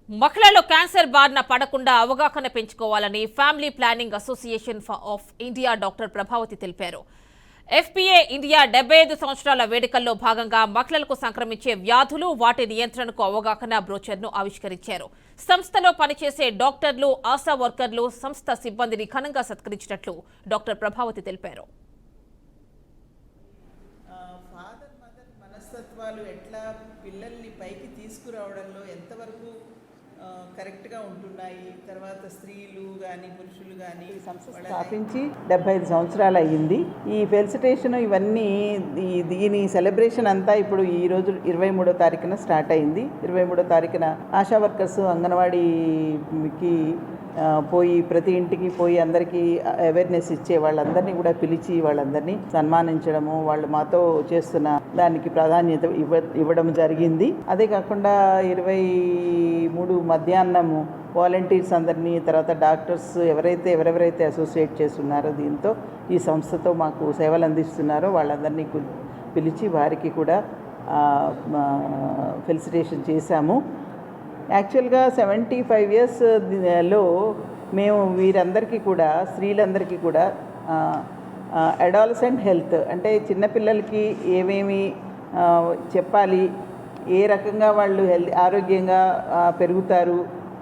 మహిళలు క్యాన్సర్ బారిన పడకుండా అవగాహన పెంచుకోవాలని family planning association of India doctor Prabhavati తెలిపారు. ఎఫ్పీఏ ఇండియా 75 సంవత్సరాల వేడుకల్లో భాగంగా మహిళలకు సంక్రమించే వ్యాధులు, వాటి నియంత్రణకు అవగాహన బ్రోచర్ను ఆవిష్కరించారు. సంస్థలో పనిచేసే డాక్టర్లు, ఆశా వర్కర్లు, సంస్థ సిబ్బందిని ఘనంగా సత్కరించినట్లు డాక్టర్ ప్రభావతి తెలిపారు. మనస్తత్వాలు ఎట్లా పిల్లల్ని పైకి తీసుకురావడంలో ఎంతవరకు కరెక్ట్గా ఉంటున్నాయి. తర్వాత స్త్రీలు కానీ పురుషులు కానీ సంస్థ స్థాపించి 75 సంవత్సరాలు అయ్యింది. ఈ ఫెలిసిటేషన్ ఇవన్నీ దీని సెలబ్రేషన్ అంతా ఇప్పుడు ఈ రోజు 23వ తారీఖున స్టార్ట్ అయింది. 23వ తారీఖున ఆశా వర్కర్స్ అంగన్వాడీకి పోయి ప్రతి ఇంటికి పోయి అందరికీ అవేర్నెస్ ఇచ్చే వాళ్ళందరినీ కూడా పిలిచి వాళ్ళందరినీ సన్మానించడము, వాళ్ళు మాతో చేస్తున్న దానికి ప్రాధాన్యత ఇవ్వడం జరిగింది. అదే కాకుండా 23 మధ్యాహ్నము వాలంటీర్స్ అందరినీ, తర్వాత డాక్టర్స్ ఎవరెవరైతే అసోసియేట్ చేస్తున్నారో దీంతో ఈ సంస్థతో మాకు సేవలు అందిస్తున్నారో వాళ్ళందరినీ పిలిచి వారికి కూడా ఫెలిసిటేషన్ చేశాము. యాక్చువల్గా 75 ఇయర్స్లో మేము వీరందరికీ కూడా, స్త్రీలందరికీ కూడా అడాలసెంట్ హెల్త్ అంటే చిన్నపిల్లలకి ఏమేమి చెప్పాలి, ఏ రకంగా వాళ్ళు ఆరోగ్యంగా పెరుగుతారు,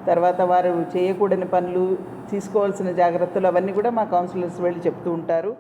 తర్వాత వారు చేయకూడని పనులు, తీసుకోవాల్సిన జాగ్రత్తలు అవన్నీ కూడా మా కౌన్సిలర్స్ వెళ్ళి చెప్తూ ఉంటారు.